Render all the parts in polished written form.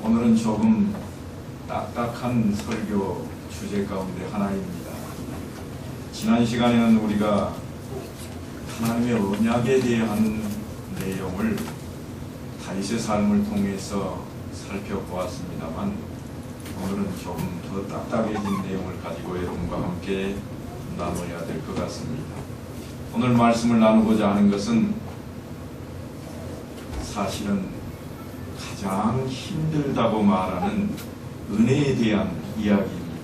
오늘은 조금 딱딱한 설교 주제 가운데 하나입니다. 지난 시간에는 우리가 하나님의 언약에 대한 내용을 다윗의 삶을 통해서 살펴보았습니다만, 오늘은 조금 더 딱딱해진 내용을 가지고 여러분과 함께 나눠야 될 것 같습니다. 오늘 말씀을 나누고자 하는 것은 사실은 가장 힘들다고 말하는 은혜에 대한 이야기입니다.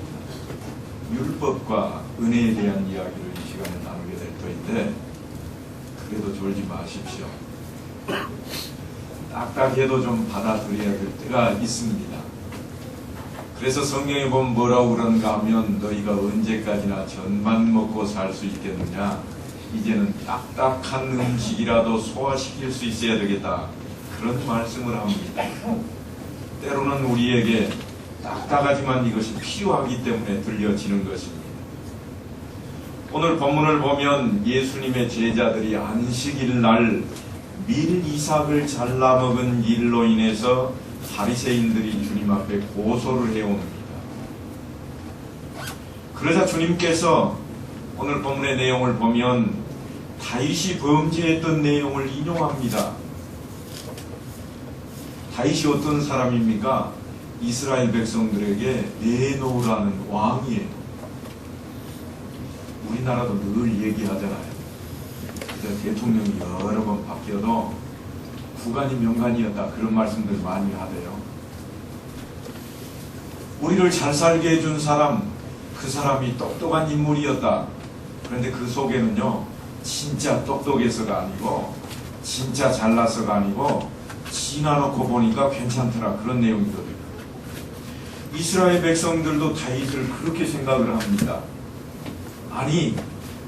율법과 은혜에 대한 이야기를 이 시간에 나누게 될 터인데, 그래도 졸지 마십시오. 딱딱해도 좀 받아들여야 될 때가 있습니다. 그래서 성경에 보면 뭐라고 그러는가 하면, 너희가 언제까지나 전만 먹고 살 수 있겠느냐, 이제는 딱딱한 음식이라도 소화시킬 수 있어야 되겠다, 그런 말씀을 합니다. 때로는 우리에게 딱딱하지만 이것이 필요하기 때문에 들려지는 것입니다. 오늘 본문을 보면 예수님의 제자들이 안식일 날 밀 이삭을 잘라 먹은 일로 인해서 바리새인들이 주님 앞에 고소를 해옵니다. 그러자 주님께서 오늘 본문의 내용을 보면 다윗이 범죄했던 내용을 인용합니다. 다윗이 어떤 사람입니까? 이스라엘 백성들에게 내놓으라는 왕이에요. 우리나라도 늘 얘기하잖아요. 대통령이 여러 번 바뀌어도 구간이 명간이었다, 그런 말씀들 많이 하대요. 우리를 잘 살게 해준 사람, 그 사람이 똑똑한 인물이었다. 그런데 그 속에는요, 진짜 똑똑해서가 아니고 진짜 잘나서가 아니고 지나놓고 보니까 괜찮더라, 그런 내용이거든요. 이스라엘 백성들도 다윗을 그렇게 생각을 합니다. 아니,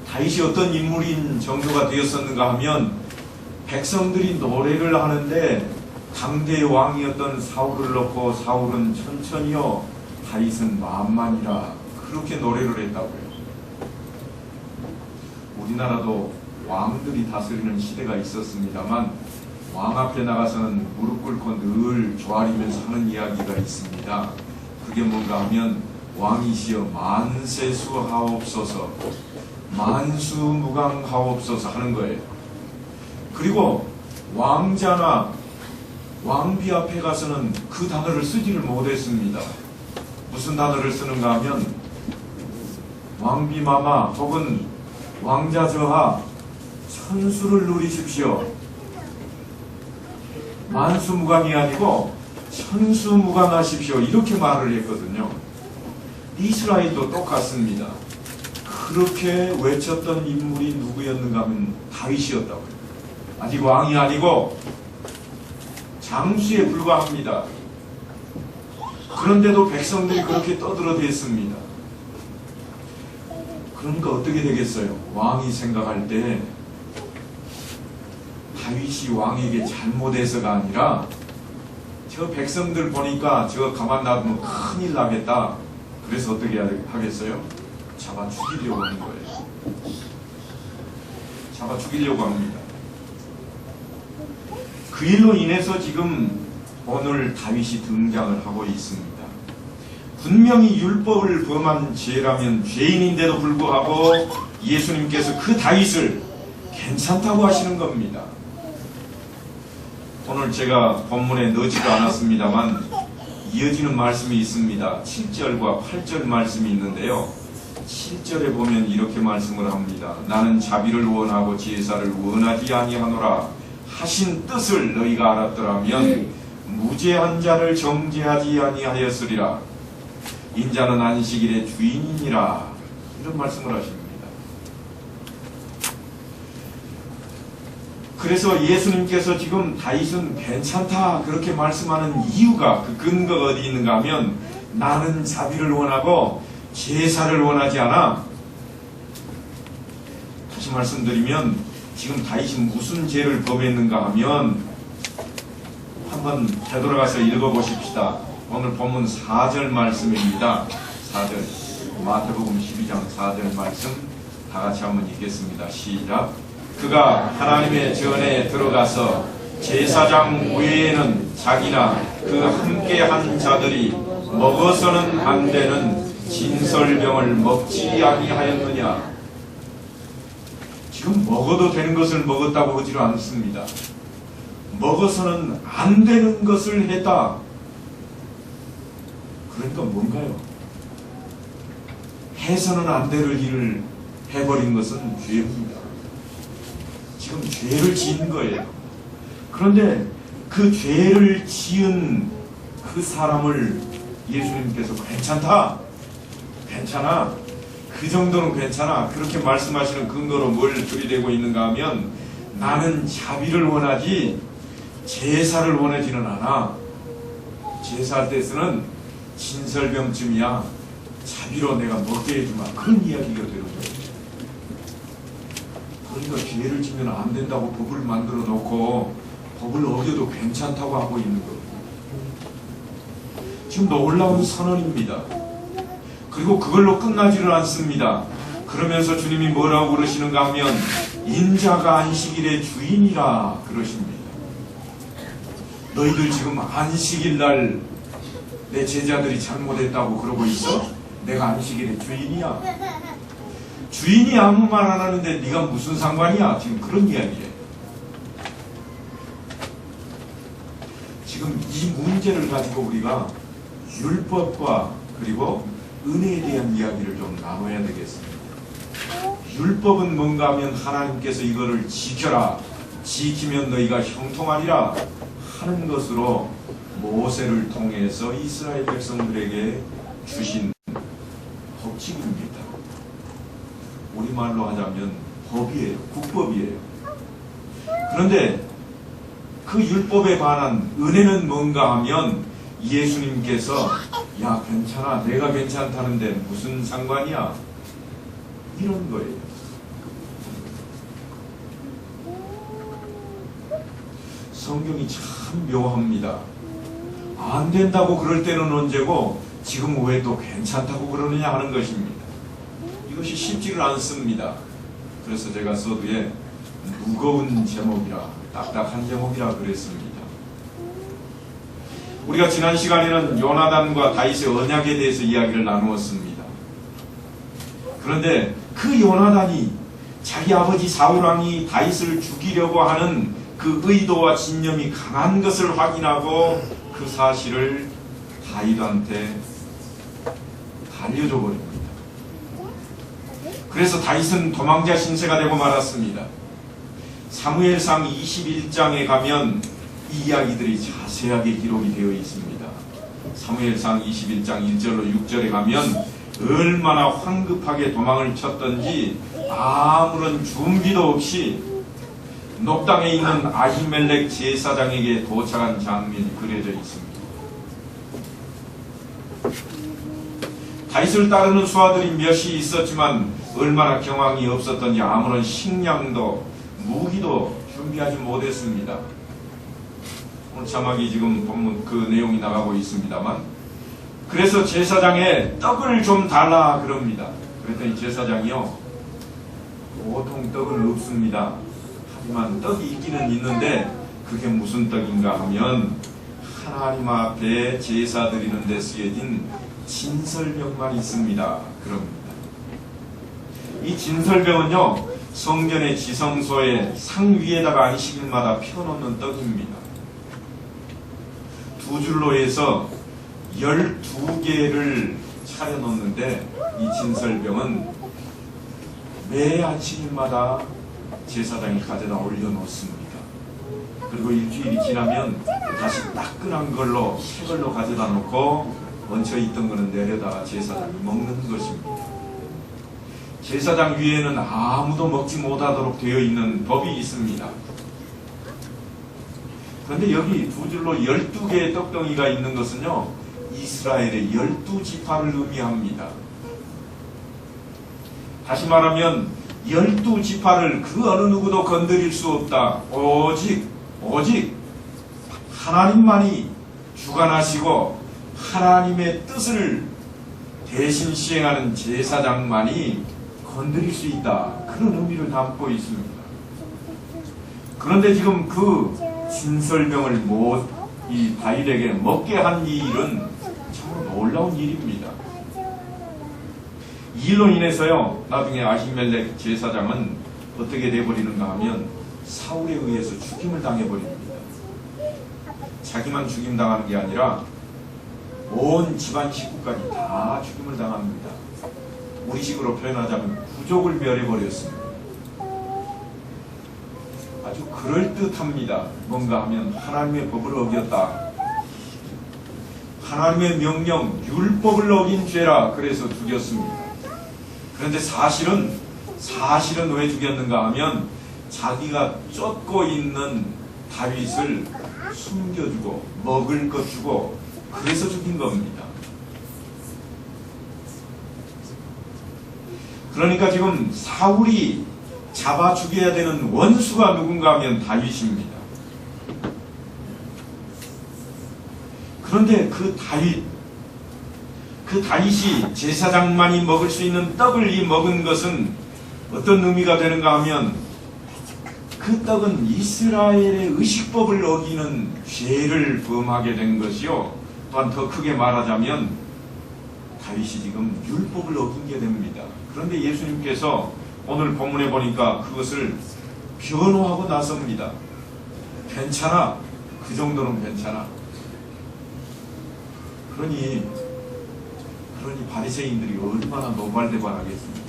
다윗이 어떤 인물인 정도가 되었었는가 하면, 백성들이 노래를 하는데 당대의 왕이었던 사울을 넣고 사울은 천천히요, 다윗은 만만이라, 그렇게 노래를 했다고요. 우리나라도 왕들이 다스리는 시대가 있었습니다만, 왕 앞에 나가서는 무릎 꿇고 늘 조아리면서 하는 이야기가 있습니다. 그게 뭔가 하면, 왕이시여 만세수하옵소서, 만수무강하옵소서 하는 거예요. 그리고 왕자나 왕비 앞에 가서는 그 단어를 쓰지를 못했습니다. 무슨 단어를 쓰는가 하면, 왕비마마 혹은 왕자저하 천수를 누리십시오. 만수무강이 아니고 천수무강하십시오, 이렇게 말을 했거든요. 이스라엘도 똑같습니다. 그렇게 외쳤던 인물이 누구였는가 하면 다윗이었다고요. 아직 왕이 아니고 장수에 불과합니다. 그런데도 백성들이 그렇게 떠들어댔습니다. 그러니까 어떻게 되겠어요? 왕이 생각할 때 다윗이 왕에게 잘못해서가 아니라, 저 백성들 보니까 저거 가만 놔두면 큰일 나겠다, 그래서 어떻게 하겠어요? 잡아 죽이려고 하는 거예요. 잡아 죽이려고 합니다. 그 일로 인해서 지금 오늘 다윗이 등장을 하고 있습니다. 분명히 율법을 범한 죄라면 죄인인데도 불구하고 예수님께서 그 다윗을 괜찮다고 하시는 겁니다. 오늘 제가 본문에 넣지도 않았습니다만 이어지는 말씀이 있습니다. 7절과 8절 말씀이 있는데요, 7절에 보면 이렇게 말씀을 합니다. 나는 자비를 원하고 제사를 원하지 아니하노라 하신 뜻을 너희가 알았더라면 무죄한 자를 정죄하지 아니하였으리라. 인자는 안식일의 주인이니라, 이런 말씀을 하십니다. 그래서 예수님께서 지금 다윗은 괜찮다, 그렇게 말씀하는 이유가, 그 근거가 어디 있는가 하면, 나는 자비를 원하고 제사를 원하지 않아. 다시 말씀드리면, 지금 다윗이 무슨 죄를 범했는가 하면, 한번 되돌아가서 읽어보십시다. 오늘 본문 4절 말씀입니다. 4절, 마태복음 12장 4절 말씀 다 같이 한번 읽겠습니다. 시작. 그가 하나님의 전에 들어가서 제사장 외에는 자기나 그 함께한 자들이 먹어서는 안 되는 진설병을 먹지 아니하였느냐. 지금 먹어도 되는 것을 먹었다고 하지를 않습니다. 먹어서는 안 되는 것을 했다. 그러니까 뭔가요? 해서는 안 될 일을 해버린 것은 죄입니다. 지금 죄를 지은 거예요. 그런데 그 죄를 지은 그 사람을 예수님께서 괜찮다, 괜찮아, 그 정도는 괜찮아, 그렇게 말씀하시는 근거로 뭘 들이대고 있는가 하면, 나는 자비를 원하지 제사를 원하지는 않아. 제사할 때 쓰는 진설병쯤이야. 자비로 내가 먹게 해주마. 그런 이야기가 되는 거예요. 그러니까 죄를 지면 안 된다고 법을 만들어 놓고 법을 어겨도 괜찮다고 하고 있는 거예요. 지금 놀라운 선언입니다. 그리고 그걸로 끝나지를 않습니다. 그러면서 주님이 뭐라고 그러시는가 하면, 인자가 안식일의 주인이라 그러십니다. 너희들 지금 안식일 날 내 제자들이 잘못했다고 그러고 있어? 내가 안식일의 주인이야. 주인이 아무 말 안 하는데 네가 무슨 상관이야? 지금 그런 이야기예요. 지금 이 문제를 가지고 우리가 율법과 그리고 은혜에 대한 이야기를 좀 나눠야 되겠습니다. 율법은 뭔가 하면 하나님께서 이거를 지켜라, 지키면 너희가 형통하리라 하는 것으로 모세를 통해서 이스라엘 백성들에게 주신 법칙입니다. 우리말로 하자면 법이에요. 국법이에요. 그런데 그 율법에 관한 은혜는 뭔가 하면, 예수님께서 야 괜찮아, 내가 괜찮다는데 무슨 상관이야, 이런 거예요. 성경이 참 묘합니다. 안 된다고 그럴 때는 언제고 지금 왜 또 괜찮다고 그러느냐 하는 것입니다. 이것이 쉽지를 않습니다. 그래서 제가 서두에 무거운 제목이라, 딱딱한 제목이라 그랬습니다. 우리가 지난 시간에는 요나단과 다윗의 언약에 대해서 이야기를 나누었습니다. 그런데 그 요나단이 자기 아버지 사울왕이 다윗을 죽이려고 하는 그 의도와 진념이 강한 것을 확인하고 그 사실을 다윗한테 알려줘 버립니다. 그래서 다윗은 도망자 신세가 되고 말았습니다. 사무엘상 21장에 가면 이 이야기들이 자세하게 기록이 되어 있습니다. 사무엘상 21장 1절로 6절에 가면 얼마나 황급하게 도망을 쳤던지 아무런 준비도 없이 녹당에 있는 아히멜렉 제사장에게 도착한 장면이 그려져 있습니다. 다윗을 따르는 수하들이 몇이 있었지만 얼마나 경황이 없었던지 아무런 식량도 무기도 준비하지 못했습니다. 오늘 자막이 지금 본문 그 내용이 나가고 있습니다만, 그래서 제사장에 떡을 좀 달라 그럽니다. 그랬더니 제사장이요, 보통 떡은 없습니다. 하지만 떡이 있기는 있는데 그게 무슨 떡인가 하면 하나님 앞에 제사 드리는 데 쓰여진 진설병만 있습니다. 그럽니다. 이 진설병은요, 성전의 지성소에 상 위에다가 안식일마다 펴놓는 떡입니다. 두 줄로 해서 12개를 차려놓는데, 이 진설병은 매 안식일마다 제사장이 가져다 올려놓습니다. 그리고 일주일이 지나면 다시 따끈한 걸로, 새 걸로 가져다 놓고 얹혀있던 거는 내려다가 제사장이 먹는 것입니다. 제사장 위에는 아무도 먹지 못하도록 되어 있는 법이 있습니다. 그런데 여기 두 줄로 12개의 떡덩이가 있는 것은요, 이스라엘의 12지파를 의미합니다. 다시 말하면 12지파를 그 어느 누구도 건드릴 수 없다. 오직 하나님만이 주관하시고 하나님의 뜻을 대신 시행하는 제사장만이 건드릴 수 있다. 그런 의미를 담고 있습니다. 그런데 지금 그 진설병을 이 다윗에게 먹게 한 이 일은 참 놀라운 일입니다. 이 일로 인해서요, 나중에 아히멜렉 제사장은 어떻게 돼버리는가 하면 사울에 의해서 죽임을 당해버립니다. 자기만 죽임당하는 게 아니라 온 집안 식구까지 다 죽임을 당합니다. 우리식으로 표현하자면 부족을 멸해버렸습니다. 아주 그럴듯합니다. 뭔가 하면 하나님의 법을 어겼다. 하나님의 명령, 율법을 어긴 죄라 그래서 죽였습니다. 그런데 사실은 왜 죽였는가 하면 자기가 쫓고 있는 다윗을 숨겨주고 먹을 것 주고 그래서 죽인 겁니다. 그러니까 지금 사울이 잡아 죽여야 되는 원수가 누군가 하면 다윗입니다. 그런데 그 다윗이 제사장만이 먹을 수 있는 떡을 먹은 것은 어떤 의미가 되는가 하면 그 떡은 이스라엘의 의식법을 어기는 죄를 범하게 된 것이요. 또한 더 크게 말하자면 다윗이 지금 율법을 어긴 게 됩니다. 그런데 예수님께서 오늘 본문에 보니까 그것을 변호하고 나섭니다. 괜찮아. 그 정도는 괜찮아. 그러니 바리새인들이 얼마나 노발대발하겠습니까?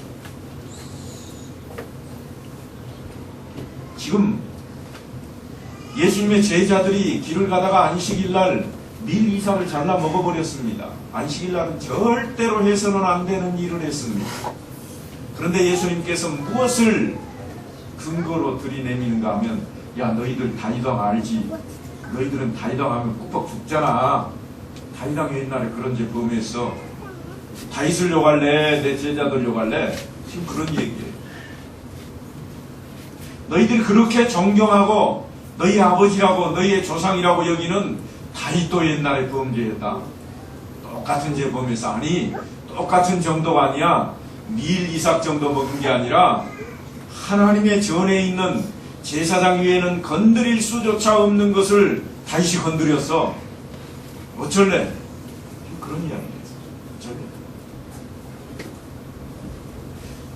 지금 예수님의 제자들이 길을 가다가 안식일날 밀 이삭을 잘라 먹어버렸습니다. 안식일날은 절대로 해서는 안 되는 일을 했습니다. 그런데 예수님께서 무엇을 근거로 들이내미는가 하면 야 너희들 다이당 알지? 너희들은 다이당 하면 꾹꾹 죽잖아. 다이당이 옛날에 그런 죄 범했어. 다윗을 욕할래? 내 제자들 욕할래? 지금 그런 얘기예요. 너희들이 그렇게 존경하고 너희 아버지라고 너희의 조상이라고 여기는 다윗도 옛날에 범죄했다. 똑같은 죄 범했어. 아니 똑같은 정도가 아니야. 밀 이삭 정도 먹은 게 아니라 하나님의 전에 있는 제사장 위에는 건드릴 수조차 없는 것을 다윗이 건드렸어. 어쩔래? 그런 이야기예요. 어쩔래?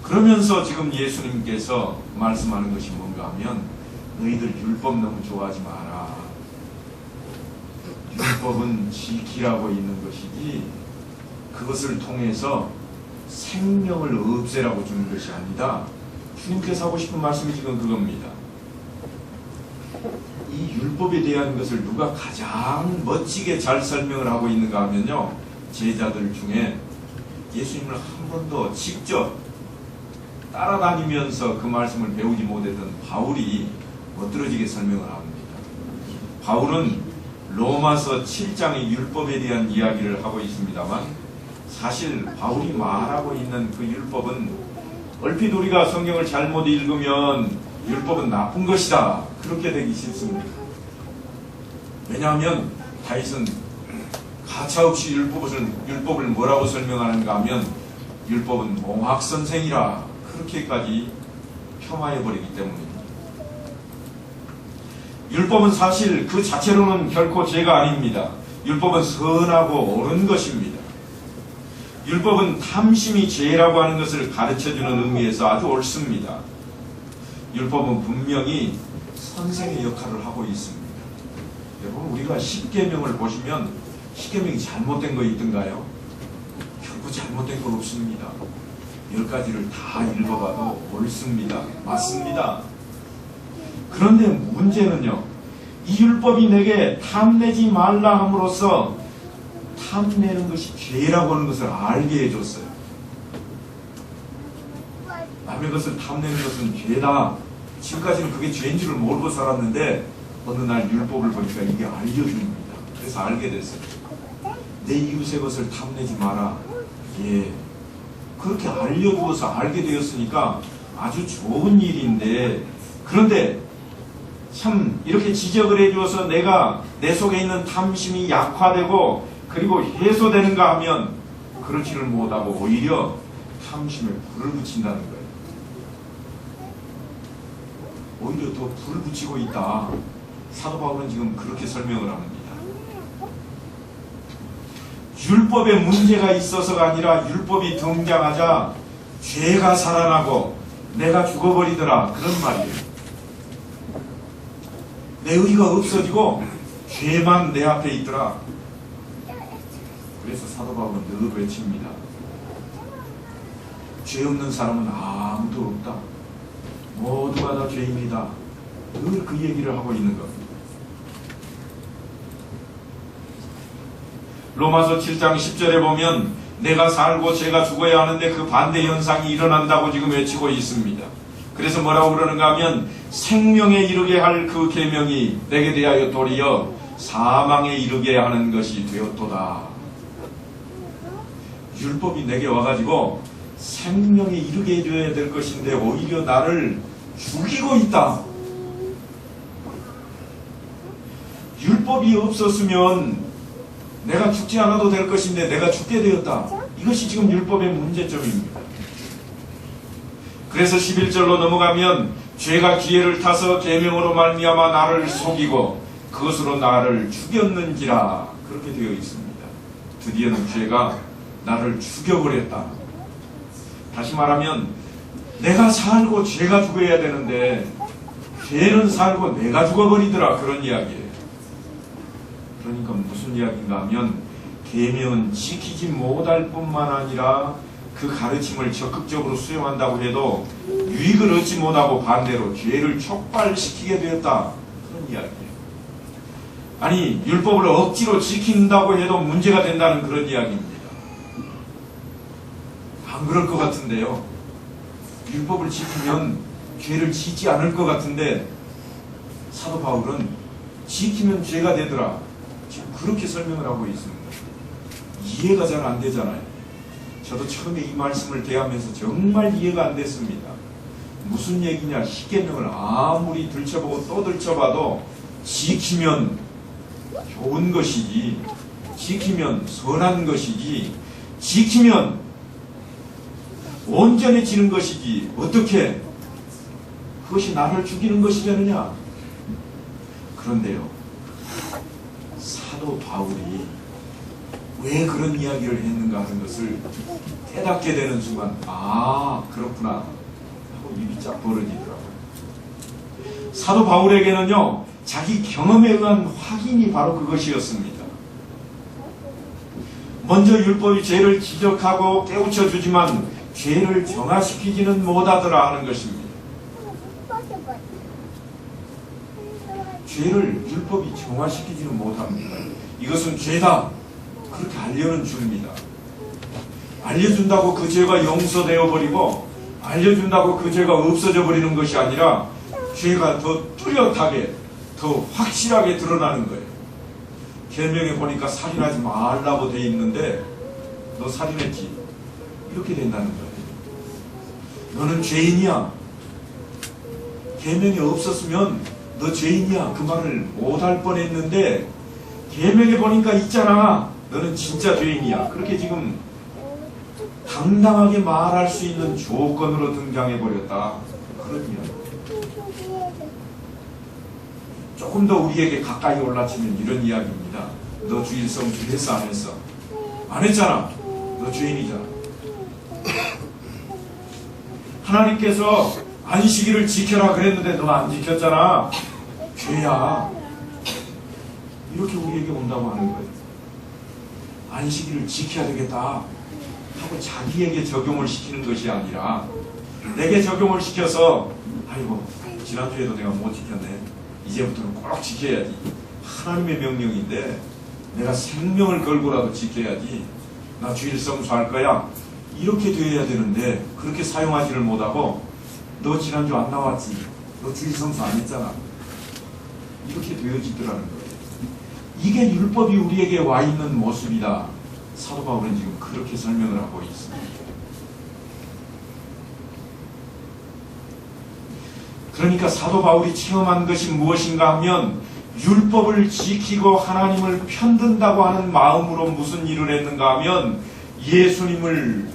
그러면서 지금 예수님께서 말씀하는 것이 뭔가 하면 너희들 율법 너무 좋아하지 마라. 율법은 지키라고 있는 것이지 그것을 통해서 생명을 없애라고 주는 것이 아니다. 주님께서 하고 싶은 말씀이 지금 그겁니다. 이 율법에 대한 것을 누가 가장 멋지게 잘 설명을 하고 있는가 하면요, 제자들 중에 예수님을 한 번도 직접 따라다니면서 그 말씀을 배우지 못했던 바울이 멋들어지게 설명을 합니다. 바울은 로마서 7장의 율법에 대한 이야기를 하고 있습니다만 사실 바울이 말하고 있는 그 율법은 얼핏 우리가 성경을 잘못 읽으면 율법은 나쁜 것이다 그렇게 되기 쉽습니다. 왜냐하면 다윗은 가차없이 율법을 뭐라고 설명하는가 하면 율법은 몽학선생이라 그렇게까지 폄하해버리기 때문입니다. 율법은 사실 그 자체로는 결코 죄가 아닙니다. 율법은 선하고 옳은 것입니다. 율법은 탐심이 죄라고 하는 것을 가르쳐주는 의미에서 아주 옳습니다. 율법은 분명히 선생의 역할을 하고 있습니다. 여러분 우리가 십계명을 보시면 십계명이 잘못된 거 있던가요? 결코 잘못된 거 없습니다. 10가지를 다 읽어봐도 옳습니다. 맞습니다. 그런데 문제는요, 이 율법이 내게 탐내지 말라 함으로써 탐내는 것이 죄라고 하는 것을 알게 해줬어요. 남의 것을 탐내는 것은 죄다. 지금까지는 그게 죄인 줄을 모르고 살았는데 어느 날 율법을 보니까 이게 알려줍니다. 그래서 알게 됐어요. 내 이웃의 것을 탐내지 마라. 예, 그렇게 알려주어서 알게 되었으니까 아주 좋은 일인데, 그런데 참 이렇게 지적을 해주어서 내가 내 속에 있는 탐심이 약화되고 그리고 해소되는가 하면 그렇지를 못하고 오히려 탐심에 불을 붙인다는 거예요. 오히려 더 불을 붙이고 있다. 사도 바울은 지금 그렇게 설명을 합니다. 율법에 문제가 있어서가 아니라 율법이 등장하자 죄가 살아나고 내가 죽어버리더라, 그런 말이에요. 내 의가 없어지고 죄만 내 앞에 있더라. 그래서 사도 바울은 늘 외칩니다. 죄 없는 사람은 아무도 없다. 모두가 다 죄인이다. 늘 그 얘기를 하고 있는 겁니다. 로마서 7장 10절에 보면 내가 살고 죄가 죽어야 하는데 그 반대 현상이 일어난다고 지금 외치고 있습니다. 그래서 뭐라고 그러는가 하면 생명에 이르게 할 그 계명이 내게 대하여 도리어 사망에 이르게 하는 것이 되었도다. 율법이 내게 와가지고 생명에 이르게 해줘야 될 것인데 오히려 나를 죽이고 있다. 율법이 없었으면 내가 죽지 않아도 될 것인데 내가 죽게 되었다. 이것이 지금 율법의 문제점입니다. 그래서 11절로 넘어가면 죄가 기회를 타서 계명으로 말미암아 나를 속이고 그것으로 나를 죽였는지라, 그렇게 되어 있습니다. 드디어는 죄가 나를 죽여버렸다. 다시 말하면 내가 살고 죄가 죽어야 되는데 죄는 살고 내가 죽어버리더라, 그런 이야기예요. 그러니까 무슨 이야기인가 하면 계명은 지키지 못할 뿐만 아니라 그 가르침을 적극적으로 수용한다고 해도 유익을 얻지 못하고 반대로 죄를 촉발시키게 되었다, 그런 이야기예요. 아니, 율법을 억지로 지킨다고 해도 문제가 된다는 그런 이야기입니다. 안 그럴 것 같은데요. 율법을 지키면 죄를 짓지 않을 것 같은데 사도 바울은 지키면 죄가 되더라, 지금 그렇게 설명을 하고 있습니다. 이해가 잘 안 되잖아요. 저도 처음에 이 말씀을 대하면서 정말 이해가 안 됐습니다. 무슨 얘기냐, 십계명을 아무리 들춰보고 또 들춰봐도 지키면 좋은 것이지, 지키면 선한 것이지, 지키면 온전해지는 것이지, 어떻게 그것이 나를 죽이는 것이려느냐. 그런데요, 사도 바울이 왜 그런 이야기를 했는가 하는 것을 깨닫게 되는 순간, 아, 그렇구나 하고 입이 쫙 벌어지더라고요. 사도 바울에게는요, 자기 경험에 의한 확인이 바로 그것이었습니다. 먼저 율법이 죄를 지적하고 깨우쳐 주지만 죄를 정화시키지는 못하더라 하는 것입니다. 죄를 율법이 정화시키지는 못합니다. 이것은 죄다, 그렇게 알려는 줍니다. 알려준다고 그 죄가 용서되어 버리고 알려준다고 그 죄가 없어져 버리는 것이 아니라 죄가 더 뚜렷하게, 더 확실하게 드러나는 거예요. 계명에 보니까 살인하지 말라고 돼 있는데 너 살인했지, 이렇게 된다는 거예요. 너는 죄인이야. 계명이 없었으면 너 죄인이야, 그 말을 못할 뻔했는데 계명에 보니까 있잖아, 너는 진짜 죄인이야. 그렇게 지금 당당하게 말할 수 있는 조건으로 등장해버렸다, 그런 이야기. 조금 더 우리에게 가까이 올라치면 이런 이야기입니다. 너 주일 성수 했어, 안 했어? 안 했잖아. 너 죄인이잖아. 하나님께서 안식일을 지켜라 그랬는데 너 안 지켰잖아. 죄야. 이렇게 우리에게 온다고 하는 거예요. 안식일을 지켜야 되겠다 하고 자기에게 적용을 시키는 것이 아니라 내게 적용을 시켜서, 아이고 지난주에도 내가 못 지켰네, 이제부터는 꼭 지켜야지, 하나님의 명령인데 내가 생명을 걸고라도 지켜야지, 나 주일 성수할 거야, 이렇게 되어야 되는데 그렇게 사용하지를 못하고 너 지난주 안 나왔지, 너 주일 성수 안 했잖아, 이렇게 되어지더라는 거예요. 이게 율법이 우리에게 와 있는 모습이다. 사도 바울은 지금 그렇게 설명을 하고 있습니다. 그러니까 사도 바울이 체험한 것이 무엇인가 하면 율법을 지키고 하나님을 편든다고 하는 마음으로 무슨 일을 했는가 하면 예수님을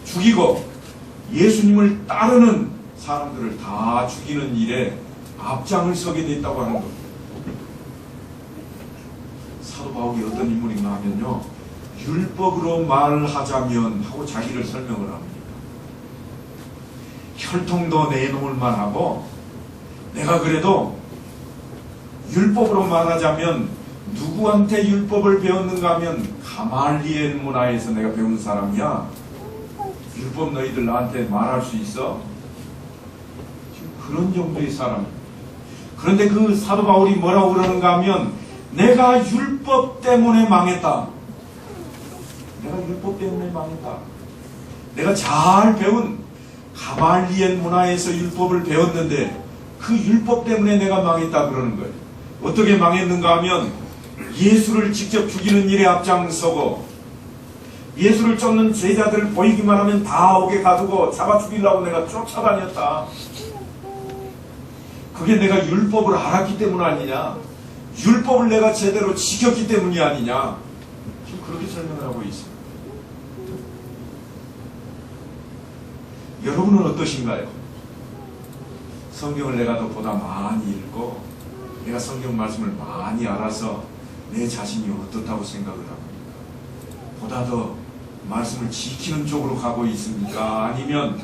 죽이고 예수님을 따르는 사람들을 다 죽이는 일에 앞장을 서게 됐다고 하는 겁니다. 사도 바울이 어떤 인물인가 하면요, 율법으로 말하자면 하고 자기를 설명을 합니다. 혈통도 내놓을 만하고, 내가 그래도 율법으로 말하자면 누구한테 율법을 배웠는가 하면 가말리엘 문화에서 내가 배운 사람이야. 율법 너희들 나한테 말할 수 있어? 지금 그런 정도의 사람. 그런데 그 사도 바울이 뭐라고 그러는가 하면, 내가 율법 때문에 망했다. 내가 율법 때문에 망했다. 내가 잘 배운 가말리엘 문화에서 율법을 배웠는데 그 율법 때문에 내가 망했다 그러는 거예요. 어떻게 망했는가 하면 예수를 직접 죽이는 일에 앞장서고, 예수를 쫓는 제자들 보이기만 하면 다 오게 가두고 잡아 죽이려고 내가 쫓아다녔다. 그게 내가 율법을 알았기 때문 아니냐, 율법을 내가 제대로 지켰기 때문이 아니냐, 지금 그렇게 설명을 하고 있습니다. 여러분은 어떠신가요? 성경을 내가 더 보다 많이 읽고 내가 성경 말씀을 많이 알아서 내 자신이 어떻다고 생각을 합니까? 보다 더 말씀을 지키는 쪽으로 가고 있습니까? 아니면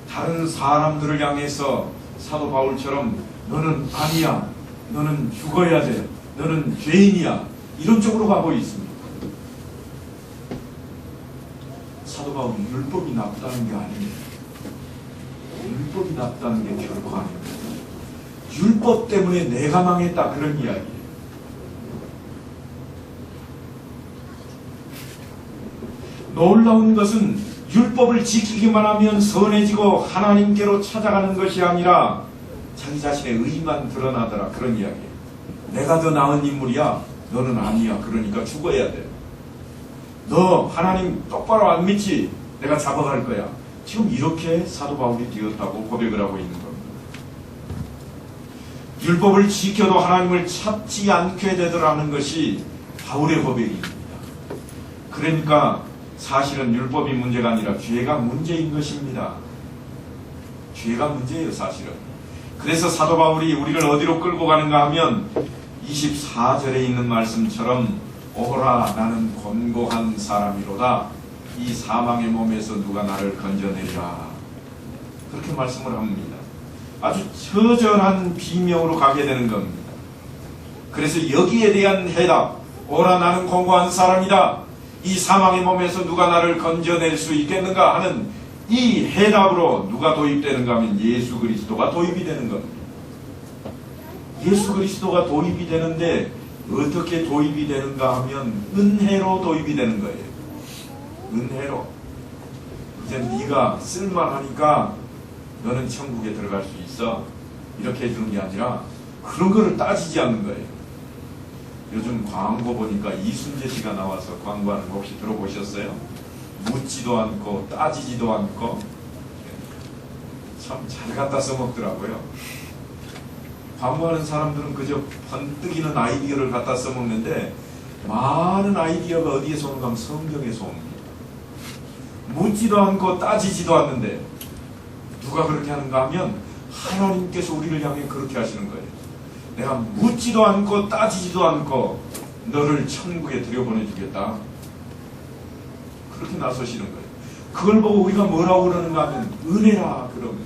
다른 사람들을 향해서 사도 바울처럼 너는 아니야, 너는 죽어야 돼, 너는 죄인이야, 이런 쪽으로 가고 있습니다. 사도 바울은 율법이 나쁘다는 게 아닙니다. 율법이 나쁘다는 게 결코 아닙니다. 율법 때문에 내가 망했다, 그런 이야기예요. 놀라운 것은 율법을 지키기만 하면 선해지고 하나님께로 찾아가는 것이 아니라 자기 자신의 의만 드러나더라, 그런 이야기예요. 내가 더 나은 인물이야, 너는 아니야, 그러니까 죽어야 돼. 너 하나님 똑바로 안 믿지, 내가 잡아갈 거야. 지금 이렇게 사도 바울이 되었다고 고백을 하고 있는 겁니다. 율법을 지켜도 하나님을 찾지 않게 되더라는 것이 바울의 고백입니다. 그러니까 사실은 율법이 문제가 아니라 죄가 문제인 것입니다. 죄가 문제예요, 사실은. 그래서 사도 바울이 우리를 어디로 끌고 가는가 하면 24절에 있는 말씀처럼 오호라 나는 곤고한 사람이로다, 이 사망의 몸에서 누가 나를 건져내리라, 그렇게 말씀을 합니다. 아주 처절한 비명으로 가게 되는 겁니다. 그래서 여기에 대한 해답, 오라 나는 곤고한 사람이다, 이 사망의 몸에서 누가 나를 건져낼 수 있겠는가 하는 이 해답으로 누가 도입되는가 하면 예수 그리스도가 도입이 되는 겁니다. 예수 그리스도가 도입이 되는데 어떻게 도입이 되는가 하면 은혜로 도입이 되는 거예요. 은혜로. 이제 네가 쓸만하니까 너는 천국에 들어갈 수 있어, 이렇게 해주는 게 아니라 그런 거를 따지지 않는 거예요. 요즘 광고 보니까 이순재 씨가 나와서 광고하는 거 혹시 들어보셨어요? 묻지도 않고 따지지도 않고 참 잘 갖다 써먹더라고요. 광고하는 사람들은 그저 번뜩이는 아이디어를 갖다 써먹는데 많은 아이디어가 어디에서 오는가 하면 성경에서 옵니다. 묻지도 않고 따지지도 않는데 누가 그렇게 하는가 하면 하나님께서 우리를 향해 그렇게 하시는 거예요. 내가 묻지도 않고 따지지도 않고 너를 천국에 들여보내주겠다, 그렇게 나서시는 거예요. 그걸 보고 우리가 뭐라고 그러는가 하면 은혜라 그러면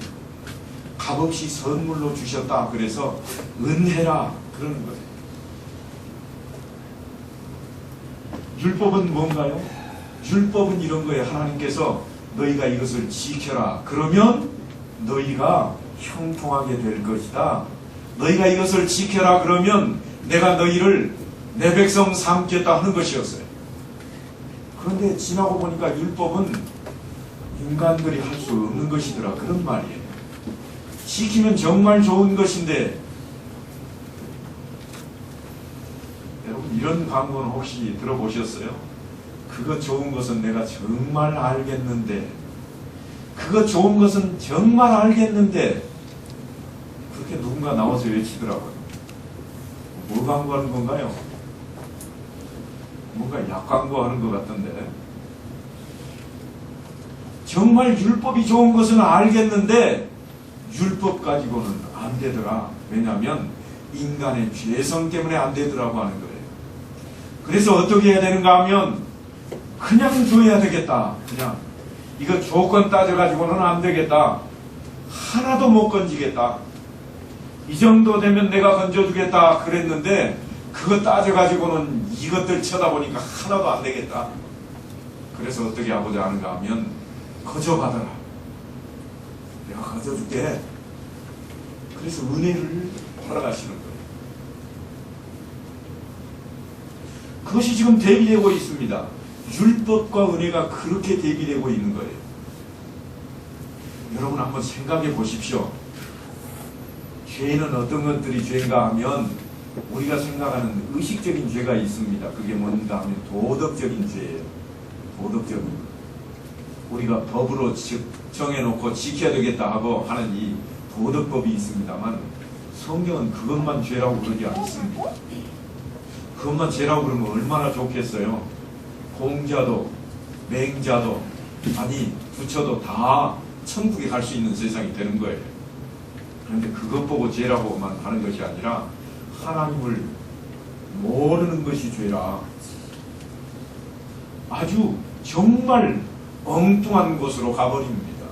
값없이 선물로 주셨다, 그래서 은혜라 그러는 거예요. 율법은 뭔가요? 율법은 이런 거예요. 하나님께서 너희가 이것을 지켜라, 그러면 너희가 형통하게 될 것이다. 너희가 이것을 지켜라, 그러면 내가 너희를 내 백성 삼겠다 하는 것이었어요. 그런데 지나고 보니까 율법은 인간들이 할 수 없는 것이더라, 그런 말이에요. 지키면 정말 좋은 것인데, 여러분 이런 광고는 혹시 들어보셨어요? 그거 좋은 것은 내가 정말 알겠는데, 그거 좋은 것은 정말 알겠는데, 그렇게 누군가 나와서 외치더라고요. 뭘 광고하는 건가요? 뭔가 약 광고하는 것 같던데. 정말 율법이 좋은 것은 알겠는데 율법 가지고는 안 되더라. 왜냐하면 인간의 죄성 때문에 안 되더라고 하는 거예요. 그래서 어떻게 해야 되는가 하면 그냥 줘야 되겠다. 그냥 이거 조건 따져가지고는 안 되겠다. 하나도 못 건지겠다. 이 정도 되면 내가 건져주겠다 그랬는데 그거 따져가지고는 이것들 쳐다보니까 하나도 안 되겠다. 그래서 어떻게 하고자 하는가 하면 거저 받아라. 내가 거저 줄게. 그래서 은혜를 허락하시는 거예요. 그것이 지금 대비되고 있습니다. 율법과 은혜가 그렇게 대비되고 있는 거예요. 여러분 한번 생각해 보십시오. 죄는 어떤 것들이 죄인가 하면 우리가 생각하는 의식적인 죄가 있습니다. 그게 뭔가 하면 도덕적인 죄예요. 도덕적인 것. 우리가 법으로 정해놓고 지켜야 되겠다 하고 하는 이 도덕법이 있습니다만 성경은 그것만 죄라고 그러지 않습니다. 그것만 죄라고 그러면 얼마나 좋겠어요. 공자도 맹자도 아니 부처도 다 천국에 갈 수 있는 세상이 되는 거예요. 그런데 그것 보고 죄라고만 하는 것이 아니라 하나님을 모르는 것이 죄라. 아주 정말 엉뚱한 곳으로 가버립니다.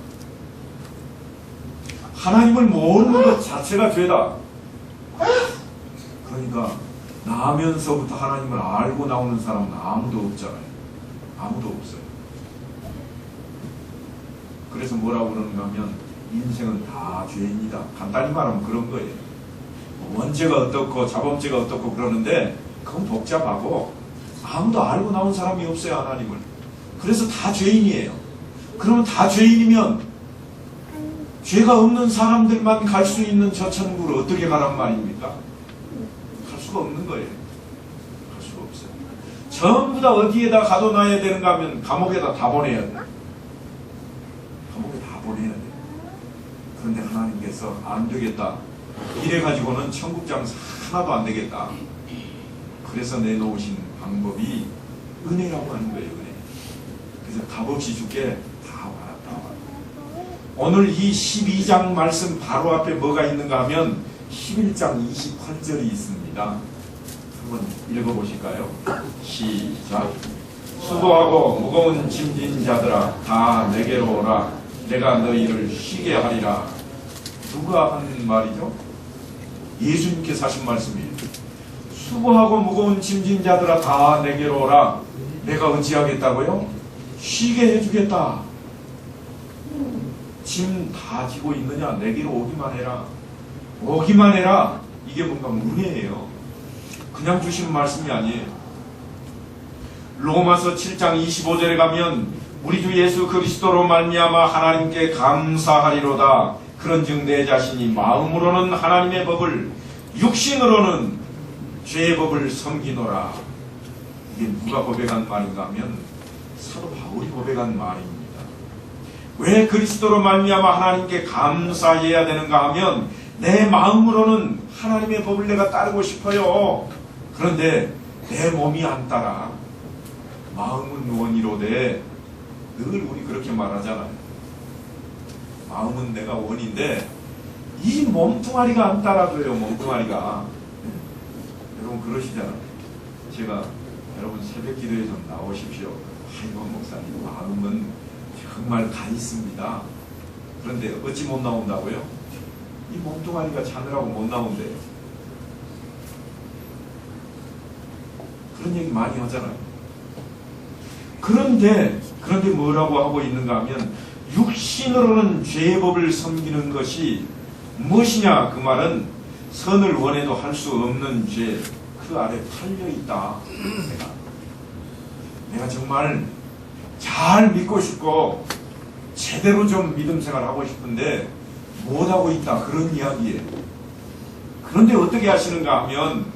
하나님을 모르는 것 자체가 죄다. 그러니까 나면서부터 하나님을 알고 나오는 사람은 아무도 없잖아요. 아무도 없어요. 그래서 뭐라고 그러는가 하면 인생은 다 죄인이다. 간단히 말하면 그런 거예요. 원죄가 어떻고 자범죄가 어떻고 그러는데 그건 복잡하고 아무도 알고 나온 사람이 없어요. 하나님을. 그래서 다 죄인이에요. 그러면 다 죄인이면 죄가 없는 사람들만 갈 수 있는 저 천국을 어떻게 가란 말입니까? 갈 수가 없는 거예요. 갈 수가 없어요. 전부 다 어디에다 가둬놔야 되는가 하면 감옥에다 다 보내야 돼요. 감옥에 다 보내야 돼요. 그런데 하나님께서 안 되겠다. 이래가지고는 천국 장사 하나도 안 되겠다. 그래서 내놓으신 방법이 은혜라고 하는 거예요. 은혜. 그래서 값없이 줄게. 다 와라. 오늘 이 12장 말씀 바로 앞에 뭐가 있는가 하면 11장 28절이 있습니다. 한번 읽어보실까요? 시작. 수고하고 무거운 짐진 자들아 다 내게로 오라. 내가 너희를 쉬게 하리라. 누가 한 말이죠? 예수님께서 하신 말씀이에요. 수고하고 무거운 짐진 자들아 다 내게로 오라. 내가 어찌하겠다고요? 쉬게 해주겠다. 짐 다 지고 있느냐? 내게로 오기만 해라. 오기만 해라. 이게 뭔가 은혜예요. 그냥 주시는 말씀이 아니에요. 로마서 7장 25절에 가면 우리 주 예수 그리스도로 말미암아 하나님께 감사하리로다. 그런즉 내 자신이 마음으로는 하나님의 법을 육신으로는 죄의 법을 섬기노라. 이게 누가 고백한 말인가 하면 사도 바울이 고백한 말입니다. 왜 그리스도로 말미암아 하나님께 감사해야 되는가 하면 내 마음으로는 하나님의 법을 내가 따르고 싶어요. 그런데 내 몸이 안 따라. 마음은 원이로되 늘 우리 그렇게 말하잖아요. 마음은 내가 원인데 이 몸뚱아리가 안 따라줘요. 몸뚱아리가. 여러분 그러시잖아요. 제가 여러분 새벽 기도에 좀 나오십시오. 아이고 목사님 마음은 정말 가 있습니다. 그런데 어찌 못 나온다고요? 이 몸뚱아리가 자느라고 못 나온대요. 그런 얘기 많이 하잖아요. 그런데 뭐라고 하고 있는가 하면 육신으로는 죄의 법을 섬기는 것이 무엇이냐? 그 말은 선을 원해도 할 수 없는 죄, 그 아래 팔려있다. 내가 정말 잘 믿고 싶고 제대로 좀 믿음 생활하고 싶은데 못하고 있다. 그런 이야기예요. 그런데 어떻게 하시는가 하면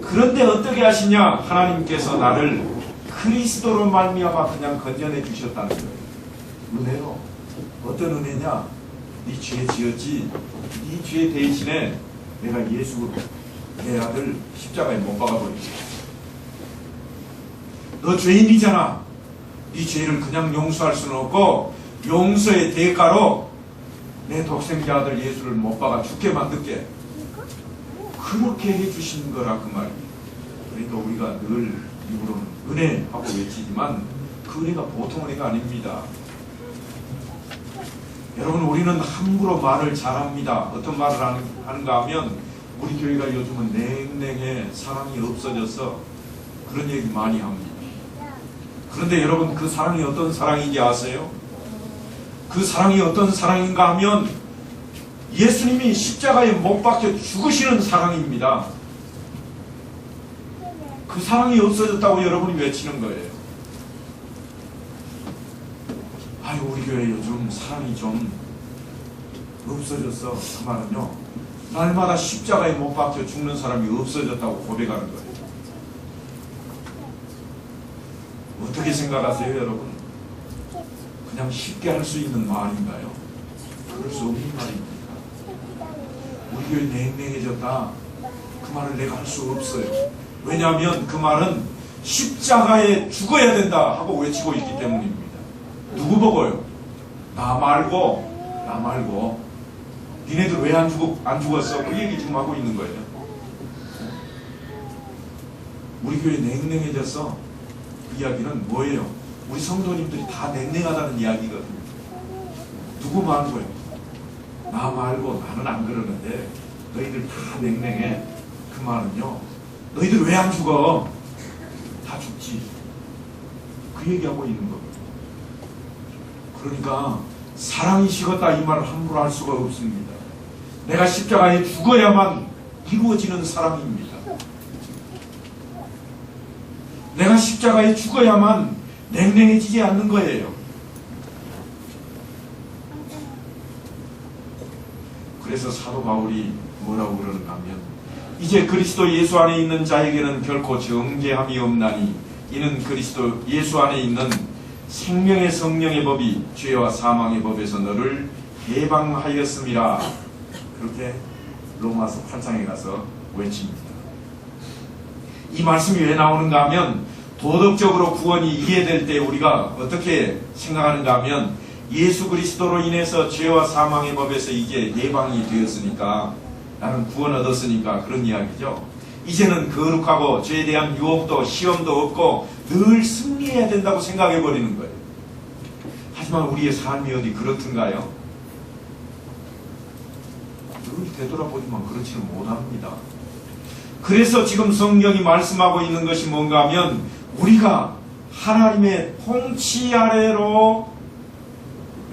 그런데 어떻게 하시냐? 하나님께서 나를 그리스도로 말미암아 그냥 건져내 주셨다는 거예요. 은혜요. 어떤 은혜냐? 네 죄 지었지? 네 죄 대신에 내가 예수로 내 아들 십자가에 못 박아버리지. 너 죄인이잖아. 네 죄를 그냥 용서할 수는 없고 용서의 대가로 내 독생자 아들 예수를 못 박아 죽게 만들게. 그렇게 해주신 거라 그 말이에요. 그러니까 우리가 늘 입으로는 은혜 하고 외치지만 그 은혜가 보통 은혜가 아닙니다. 여러분, 우리는 함부로 말을 잘합니다. 어떤 말을 하는가 하면 우리 교회가 요즘은 냉랭해, 사랑이 없어져서 그런 얘기 많이 합니다. 그런데 여러분, 그 사랑이 어떤 사랑인지 아세요? 그 사랑이 어떤 사랑인가 하면 예수님이 십자가에 못 박혀 죽으시는 사랑입니다. 그 사랑이 없어졌다고 여러분이 외치는 거예요. 아유, 우리 교회 요즘 사랑이 좀 없어졌어. 그 말은요, 날마다 십자가에 못 박혀 죽는 사람이 없어졌다고 고백하는 거예요. 어떻게 생각하세요, 여러분? 그냥 쉽게 할 수 있는 말인가요? 그럴 수 없는 말입니다. 우리 교회 냉랭해졌다, 그 말을 내가 할 수 없어요. 왜냐하면 그 말은 십자가에 죽어야 된다 하고 외치고 있기 때문입니다. 누구 보고요? 나 말고 니네들 왜 안 죽었어? 그 얘기 지금 하고 있는 거예요. 우리 교회 냉랭해져서 그 이야기는 뭐예요? 우리 성도님들이 다 냉랭하다는 이야기거든요. 누구 말고요? 나 말고. 나는 안 그러는데 너희들 다 냉랭해. 그 말은요, 너희들 왜 안 죽어? 다 죽지. 그 얘기하고 있는 겁니다. 그러니까 사랑이 식었다 이 말을 함부로 할 수가 없습니다. 내가 십자가에 죽어야만 이루어지는 사랑입니다. 내가 십자가에 죽어야만 냉랭해지지 않는 거예요. 그래서 사도 바울이 뭐라고 그러는가 하면, 이제 그리스도 예수 안에 있는 자에게는 결코 정죄함이 없나니 이는 그리스도 예수 안에 있는 생명의 성령의 법이 죄와 사망의 법에서 너를 해방하였음이라. 그렇게 로마서 8장에 가서 외칩니다. 이 말씀이 왜 나오는가 하면, 도덕적으로 구원이 이해될 때 우리가 어떻게 생각하는가 하면, 예수 그리스도로 인해서 죄와 사망의 법에서 이제 해방이 되었으니까, 나는 구원 얻었으니까, 그런 이야기죠. 이제는 거룩하고 죄에 대한 유혹도 시험도 없고 늘 승리해야 된다고 생각해 버리는 거예요. 하지만 우리의 삶이 어디 그렇든가요? 늘 되돌아보지만 그렇지는 못합니다. 그래서 지금 성경이 말씀하고 있는 것이 뭔가 하면, 우리가 하나님의 통치 아래로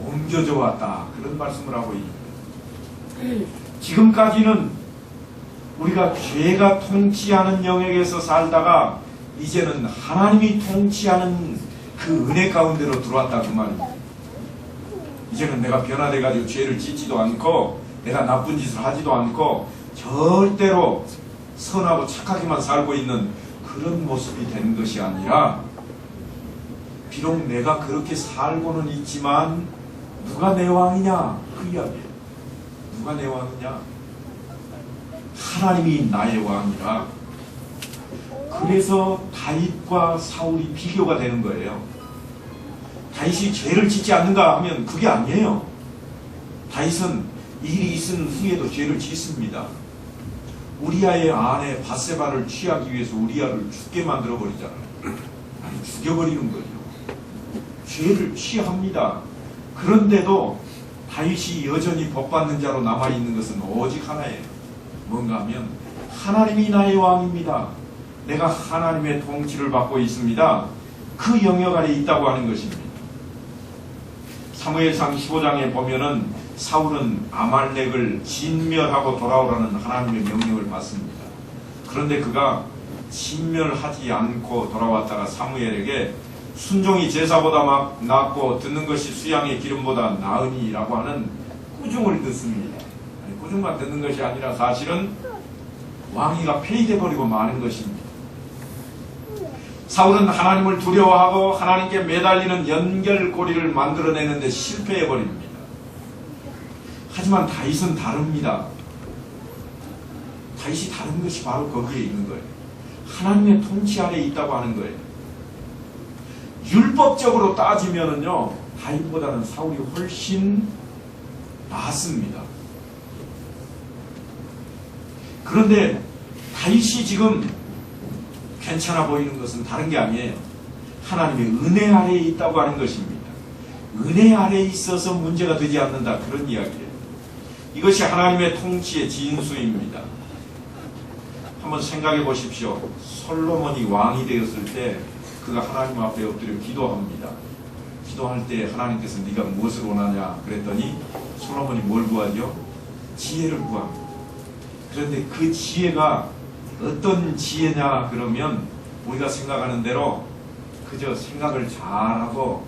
옮겨져 왔다, 그런 말씀을 하고 있습니다. 지금까지는 우리가 죄가 통치하는 영역에서 살다가 이제는 하나님이 통치하는 그 은혜 가운데로 들어왔다, 그 말입니다. 이제는 내가 변화돼가지고 죄를 짓지도 않고 내가 나쁜 짓을 하지도 않고 절대로 선하고 착하게만 살고 있는 그런 모습이 되는 것이 아니라, 비록 내가 그렇게 살고는 있지만 누가 내 왕이냐, 그 이야기예요. 누가 내 왕이냐? 하나님이 나의 왕이라. 그래서 다윗과 사울이 비교가 되는 거예요. 다윗이 죄를 짓지 않는가 하면 그게 아니에요. 다윗은 일이 있은 후에도 죄를 짓습니다. 우리아의 아내 바세바를 취하기 위해서 우리아를 죽게 만들어버리잖아요. 아니, 죽여버리는 거죠. 죄를 취합니다. 그런데도 다윗이 여전히 법받는 자로 남아있는 것은 오직 하나예요. 뭔가 하면, 하나님이 나의 왕입니다. 내가 하나님의 통치를 받고 있습니다. 그 영역 아래 있다고 하는 것입니다. 사무엘상 15장에 보면은 사울은 아말렉을 진멸하고 돌아오라는 하나님의 명령을 받습니다. 그런데 그가 진멸하지 않고 돌아왔다가 사무엘에게 순종이 제사보다 낫고 듣는 것이 수양의 기름보다 나으니라고 하는 꾸중을 듣습니다. 꾸중만 듣는 것이 아니라 사실은 왕위가 폐위되어버리고 마는 것입니다. 사울은 하나님을 두려워하고 하나님께 매달리는 연결고리를 만들어내는데 실패해버립니다. 하지만 다윗은 다릅니다. 다윗이 다른 것이 바로 거기에 있는 거예요. 하나님의 통치 아래에 있다고 하는 거예요. 율법적으로 따지면은요, 다윗보다는 사울이 훨씬 낫습니다. 그런데 다윗이 지금 괜찮아 보이는 것은 다른 게 아니에요. 하나님의 은혜 아래에 있다고 하는 것입니다. 은혜 아래에 있어서 문제가 되지 않는다, 그런 이야기예요. 이것이 하나님의 통치의 진수입니다. 한번 생각해 보십시오. 솔로몬이 왕이 되었을 때 그가 하나님 앞에 엎드려 기도합니다. 기도할 때 하나님께서 네가 무엇을 원하냐 그랬더니 솔로몬이 뭘 구하죠? 지혜를 구합니다. 그런데 그 지혜가 어떤 지혜냐 그러면 우리가 생각하는 대로 그저 생각을 잘하고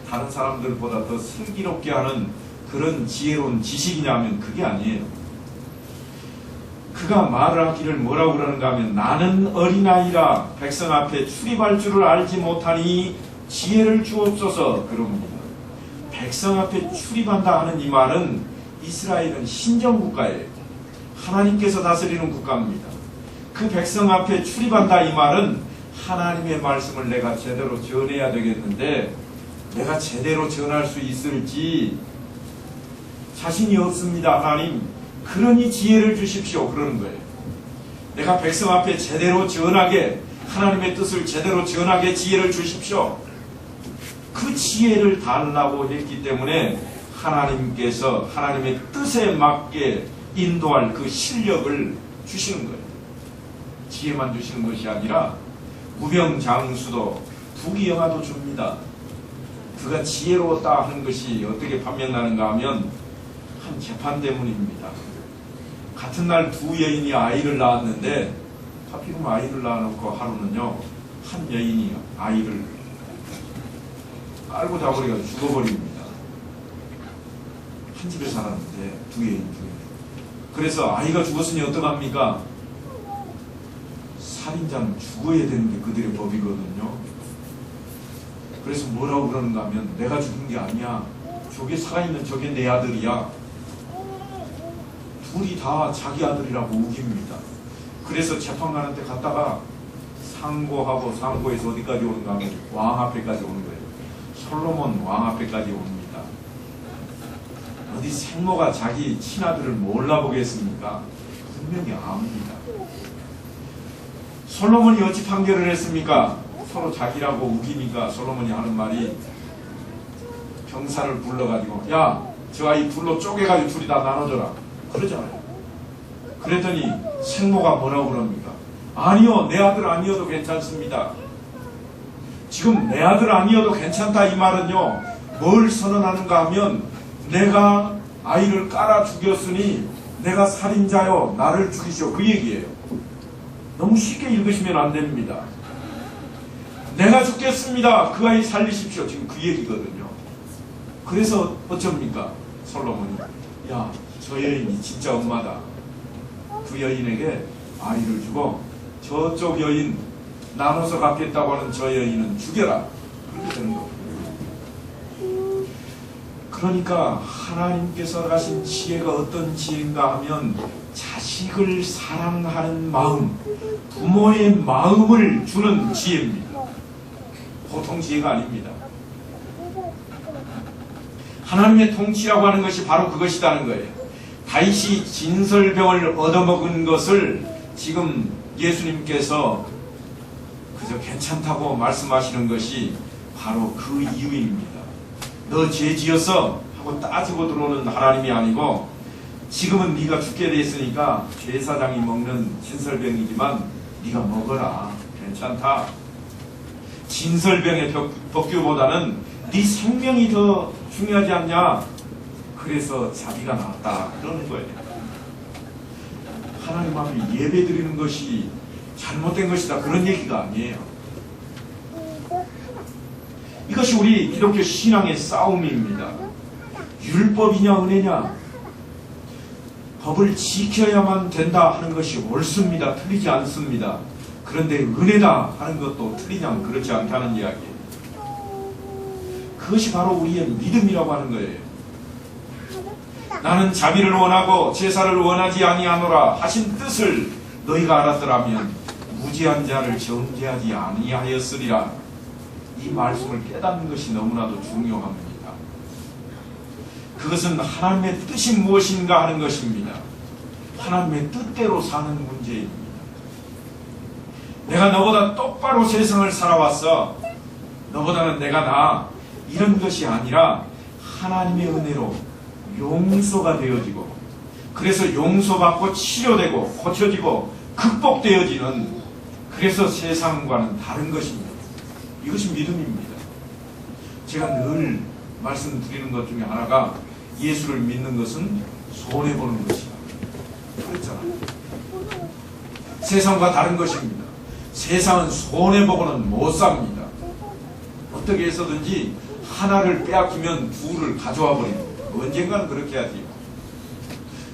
다른 사람들보다 더 슬기롭게 하는 그런 지혜로운 지식이냐면 그게 아니에요. 그가 말을 하기를 뭐라고 그러는가 하면 나는 어린아이라 백성 앞에 출입할 줄을 알지 못하니 지혜를 주옵소서 그럽니다. 백성 앞에 출입한다 하는 이 말은 이스라엘은 신정국가예요. 하나님께서 다스리는 국가입니다. 그 백성 앞에 출입한다 이 말은 하나님의 말씀을 내가 제대로 전해야 되겠는데 내가 제대로 전할 수 있을지 자신이 없습니다. 하나님, 그러니 지혜를 주십시오 그러는 거예요. 내가 백성 앞에 제대로 전하게, 하나님의 뜻을 제대로 전하게 지혜를 주십시오. 그 지혜를 달라고 했기 때문에 하나님께서 하나님의 뜻에 맞게 인도할 그 실력을 주시는 거예요. 지혜만 주시는 것이 아니라 무병장수도 부귀영화도 줍니다. 그가 지혜로웠다 하는 것이 어떻게 판명나는가 하면 한 재판 때문입니다. 같은 날 두 여인이 아이를 낳았는데 하필이면 아이를 낳아놓고 하루는요 한 여인이 아이를 깔고 자버려서 죽어버립니다. 한 집에 살았는데 두 여인 중에. 그래서 아이가 죽었으니 어떡합니까? 살인자는 죽어야 되는 게 그들의 법이거든요. 그래서 뭐라고 그러는가 하면 내가 죽은 게 아니야. 저게 살아있는 저게 내 아들이야. 둘이 다 자기 아들이라고 우깁니다. 그래서 재판 가는 데 갔다가 상고하고 상고에서 어디까지 오는가 하면 왕 앞에까지 오는 거예요. 솔로몬 왕 앞에까지 옵니다. 어디 생모가 자기 친아들을 몰라보겠습니까? 분명히 압니다. 솔로몬이 어찌 판결을 했습니까? 서로 자기라고 우기니까 솔로몬이 하는 말이 병사를 불러가지고 야, 저 아이 둘로 쪼개가지고 둘이 다 나눠줘라 그러잖아요. 그랬더니 생모가 뭐라고 그럽니까? 아니요, 내 아들 아니어도 괜찮습니다. 지금 내 아들 아니어도 괜찮다 이 말은요 뭘 선언하는가 하면 내가 아이를 깔아 죽였으니 내가 살인자요 나를 죽이시오 그 얘기예요. 너무 쉽게 읽으시면 안 됩니다. 내가 죽겠습니다. 그 아이 살리십시오. 지금 그 얘기거든요. 그래서 어쩝니까? 솔로몬이 야, 저 여인이 진짜 엄마다. 그 여인에게 아이를 주고 저쪽 여인 나눠서 갖겠다고 하는 저 여인은 죽여라. 그렇게 되는 거예요. 그러니까 하나님께서 가신 지혜가 어떤 지혜인가 하면 자식을 사랑하는 마음, 부모의 마음을 주는 지혜입니다. 보통 지혜가 아닙니다. 하나님의 통치라고 하는 것이 바로 그것이라는 거예요. 다윗이 진설병을 얻어먹은 것을 지금 예수님께서 그저 괜찮다고 말씀하시는 것이 바로 그 이유입니다. 너 죄 지었어 하고 따지고 들어오는 하나님이 아니고 지금은 네가 죽게 돼 있으니까 제사장이 먹는 진설병이지만 네가 먹어라. 괜찮다. 진설병의 법규보다는 네 생명이 더 중요하지 않냐. 그래서 자비가 나왔다. 그러는 거예요. 하나님 앞에 예배 드리는 것이 잘못된 것이다. 그런 얘기가 아니에요. 이것이 우리 기독교 신앙의 싸움입니다. 율법이냐 은혜냐. 법을 지켜야만 된다 하는 것이 옳습니다. 틀리지 않습니다. 그런데 은혜다 하는 것도 틀리냐면 그렇지 않다는 이야기예요. 그것이 바로 우리의 믿음이라고 하는 거예요. 나는 자비를 원하고 제사를 원하지 아니하노라 하신 뜻을 너희가 알았더라면 무지한 자를 정죄하지 아니하였으리라. 이 말씀을 깨닫는 것이 너무나도 중요합니다. 그것은 하나님의 뜻이 무엇인가 하는 것입니다. 하나님의 뜻대로 사는 문제입니다. 내가 너보다 똑바로 세상을 살아왔어. 너보다는 내가 나아. 이런 것이 아니라 하나님의 은혜로 용서가 되어지고, 그래서 용서받고 치료되고 고쳐지고 극복되어지는, 그래서 세상과는 다른 것입니다. 이것이 믿음입니다. 제가 늘 말씀드리는 것 중에 하나가 예수를 믿는 것은 손해보는 것이다. 그랬잖아요. 세상과 다른 것입니다. 세상은 손해보고는 못 삽니다. 어떻게 해서든지 하나를 빼앗기면 둘을 가져와 버립니다. 언젠가는 그렇게 하지.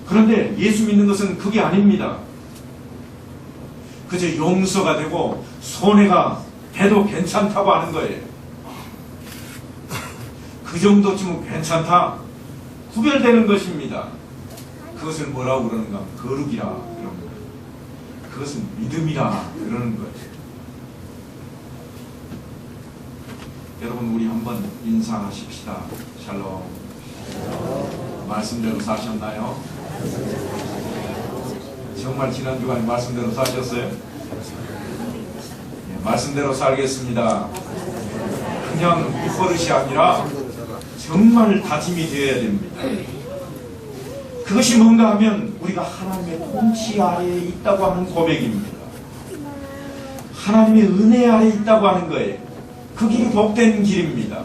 그런데 예수 믿는 것은 그게 아닙니다. 그저 용서가 되고 손해가 돼도 괜찮다고 하는 거예요. 그 정도쯤은 괜찮다. 구별되는 것입니다. 그것을 뭐라고 그러는가? 거룩이라 그럽니다. 그것은 믿음이라 그러는 거예요. 여러분, 우리 한번 인사하십시다. 샬롬. 말씀대로 사셨나요? 정말 지난 주간에 말씀대로 사셨어요? 네, 말씀대로 살겠습니다. 그냥 버릇이 아니라 정말 다짐이 되어야 됩니다. 그것이 뭔가 하면 우리가 하나님의 통치 아래에 있다고 하는 고백입니다. 하나님의 은혜 아래에 있다고 하는 거예요. 그 길이 복된 길입니다.